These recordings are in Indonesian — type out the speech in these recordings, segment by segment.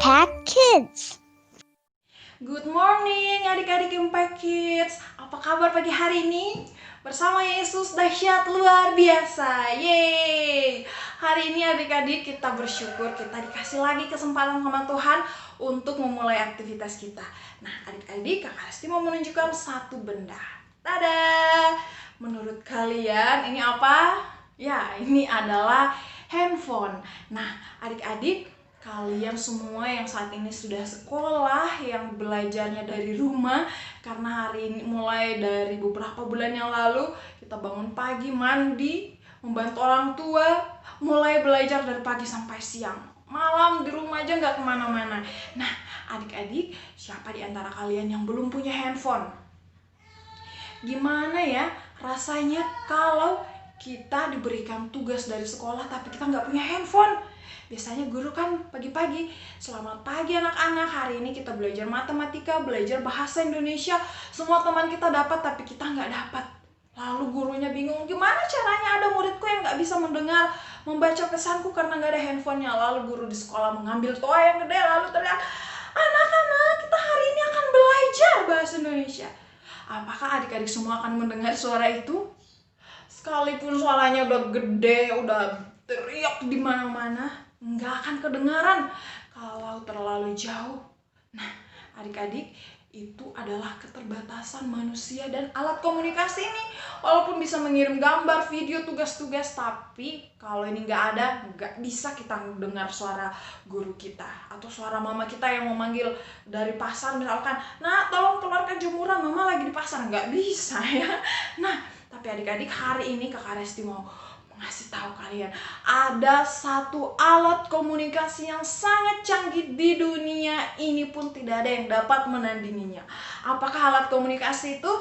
Impact Kids. Good morning adik-adik Impact Kids. Apa kabar pagi hari ini? Bersama Yesus dahsyat luar biasa. Yeay. Hari ini adik-adik kita bersyukur kita dikasih lagi kesempatan sama Tuhan untuk memulai aktivitas kita. Nah adik-adik, Kakak Resti mau menunjukkan satu benda. Tada! Menurut kalian ini apa? Ya, ini adalah handphone. Nah adik-adik, kalian semua yang saat ini sudah sekolah, yang belajarnya dari rumah, karena hari ini mulai dari beberapa bulan yang lalu kita bangun pagi, mandi, membantu orang tua, mulai belajar dari pagi sampai siang, malam di rumah aja nggak kemana-mana. Nah adik-adik, siapa di antara kalian yang belum punya handphone? Gimana ya rasanya kalau kita diberikan tugas dari sekolah tapi kita nggak punya handphone? Biasanya guru kan pagi-pagi, selamat pagi anak-anak, hari ini kita belajar matematika, belajar bahasa Indonesia, semua teman kita dapat tapi kita nggak dapat. Lalu gurunya bingung, gimana caranya ada muridku yang nggak bisa mendengar, membaca pesanku karena nggak ada handphonenya. Lalu guru di sekolah mengambil toa yang gede, lalu teriak, anak-anak kita hari ini akan belajar bahasa Indonesia. Apakah adik-adik semua akan mendengar suara itu? Sekalipun suaranya udah gede, udah teriak di mana-mana, nggak akan kedengaran kalau terlalu jauh. Nah, adik-adik, itu adalah keterbatasan manusia dan alat komunikasi ini. Walaupun bisa mengirim gambar, video, tugas-tugas, tapi kalau ini nggak ada, nggak bisa kita dengar suara guru kita atau suara mama kita yang memanggil dari pasar misalkan, nah tolong keluarkan jemuran, mama lagi di pasar, nggak bisa ya. Nah, tapi adik-adik, hari ini Kakak Resti mau ngasih tahu kalian ada satu alat komunikasi yang sangat canggih di dunia ini pun tidak ada yang dapat menandinginya. Apakah alat komunikasi itu?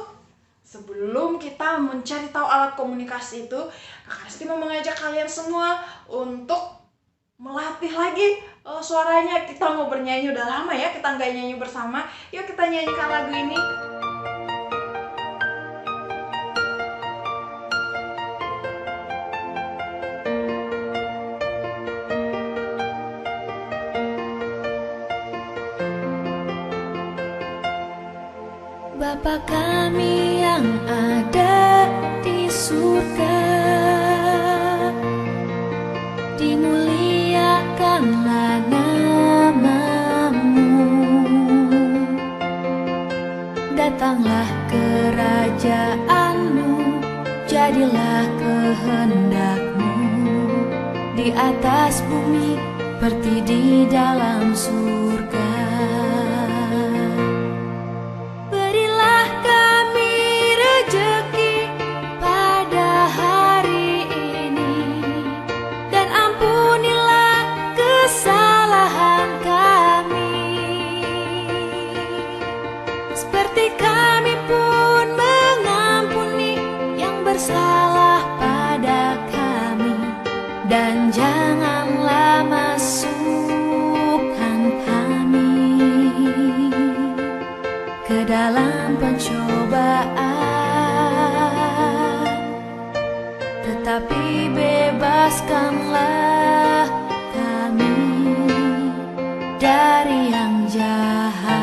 Sebelum kita mencari tahu alat komunikasi itu, Kakak Resti mau mengajak kalian semua untuk melatih lagi suaranya. Kita mau bernyanyi, udah lama ya kita nggak nyanyi bersama. Yuk kita nyanyikan lagu ini. Bapa kami yang ada di surga, dimuliakanlah nama-Mu. Datanglah kerajaan-Mu, jadilah kehendak-Mu di atas bumi seperti di dalam surga. Dan janganlah masukkan kami ke dalam pencobaan, tetapi bebaskanlah kami dari yang jahat.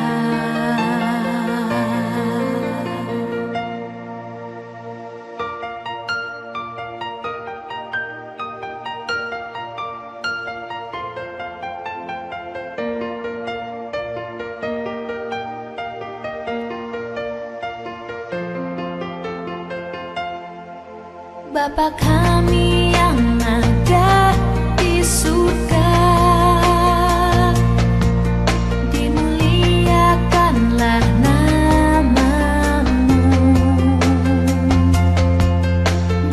Bapa kami yang ada di surga, dimuliakanlah nama-Mu.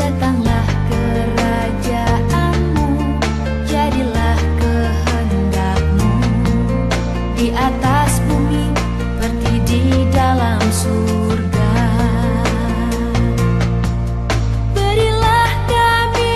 Datanglah kerajaan-Mu, jadilah kehendak-Mu di atas bumi seperti di dalam surga. Berilah kami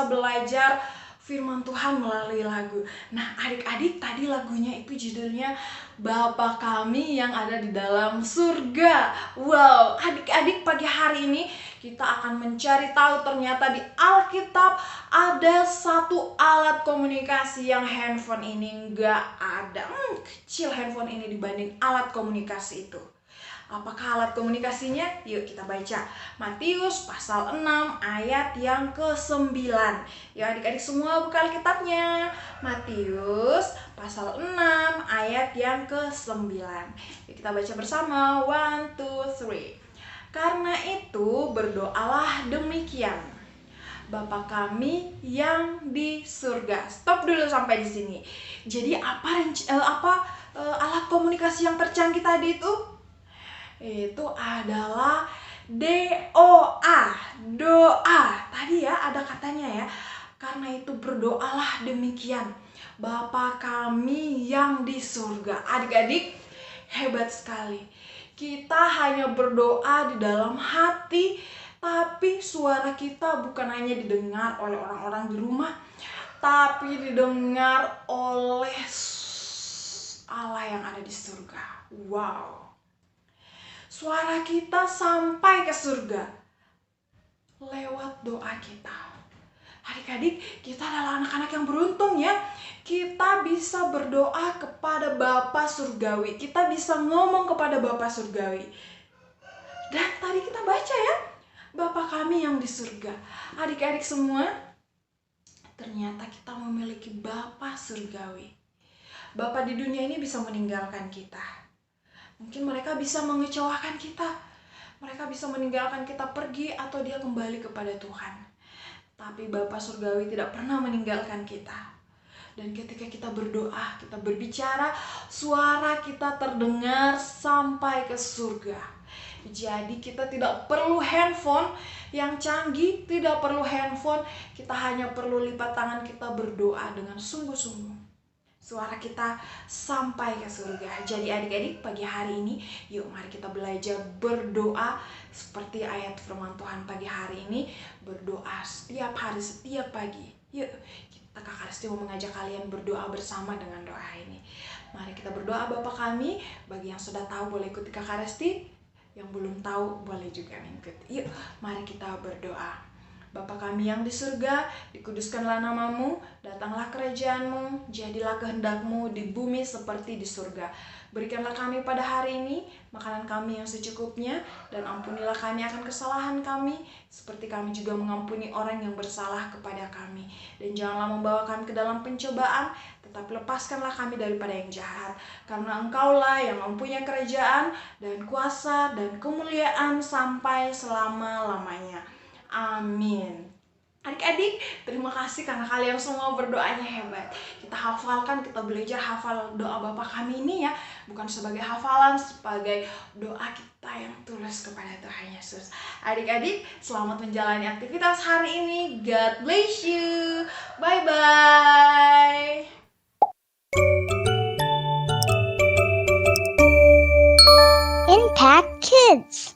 bisa belajar firman Tuhan melalui lagu. Nah, adik-adik, tadi lagunya itu judulnya Bapa Kami yang ada di dalam surga. Wow, adik-adik, pagi hari ini kita akan mencari tahu ternyata di Alkitab ada satu alat komunikasi yang handphone ini nggak ada. Kecil handphone ini dibanding alat komunikasi itu. Apakah alat komunikasinya? Yuk kita baca Matius pasal 6 ayat yang ke-9. Yuk adik-adik semua buka Alkitabnya. Matius pasal 6 ayat yang ke-9. Yuk kita baca bersama. 1, 2, 3. Karena itu berdoalah demikian. Bapa kami yang di surga. Stop dulu sampai di sini. Jadi alat komunikasi yang tercanggih tadi itu adalah doa. Tadi ya ada katanya ya. Karena itu berdoalah demikian. Bapa kami yang di surga. Adik-adik, hebat sekali. Kita hanya berdoa di dalam hati, tapi suara kita bukan hanya didengar oleh orang-orang di rumah, tapi didengar oleh Allah yang ada di surga. Wow. Suara kita sampai ke surga lewat doa kita. Adik-adik, kita adalah anak-anak yang beruntung ya. Kita bisa berdoa kepada Bapa Surgawi. Kita bisa ngomong kepada Bapa Surgawi. Dan tadi kita baca ya, Bapa kami yang di surga. Adik-adik semua, ternyata kita memiliki Bapa Surgawi. Bapa di dunia ini bisa meninggalkan kita. Mungkin mereka bisa mengecewakan kita. Mereka bisa meninggalkan kita pergi atau dia kembali kepada Tuhan. Tapi Bapa Surgawi tidak pernah meninggalkan kita. Dan ketika kita berdoa, kita berbicara, suara kita terdengar sampai ke surga. Jadi kita tidak perlu handphone yang canggih, tidak perlu handphone. Kita hanya perlu lipat tangan kita berdoa dengan sungguh-sungguh. Suara kita sampai ke surga. Jadi adik-adik, pagi hari ini yuk mari kita belajar berdoa seperti ayat firman Tuhan pagi hari ini. Berdoa setiap hari, setiap pagi. Yuk, Kakak Resti mau mengajak kalian berdoa bersama dengan doa ini. Mari kita berdoa. Bapa kami, bagi yang sudah tahu boleh ikuti Kakak Resti, yang belum tahu boleh juga mengikuti. Yuk, mari kita berdoa. Bapa kami yang di surga, dikuduskanlah namamu, datanglah kerajaanmu, jadilah kehendakmu di bumi seperti di surga. Berikanlah kami pada hari ini makanan kami yang secukupnya, dan ampunilah kami akan kesalahan kami, seperti kami juga mengampuni orang yang bersalah kepada kami. Dan janganlah membawa kami ke dalam pencobaan, tetapi lepaskanlah kami daripada yang jahat. Karena Engkaulah yang mempunyai kerajaan, dan kuasa, dan kemuliaan sampai selama-lamanya. Amin. Adik-adik, terima kasih karena kalian semua berdoanya hebat. Kita hafalkan, kita belajar hafal doa Bapa kami ini ya. Bukan sebagai hafalan, sebagai doa kita yang tulus kepada Tuhan Yesus. Adik-adik, selamat menjalani aktivitas hari ini. God bless you. Bye-bye. Impact Kids.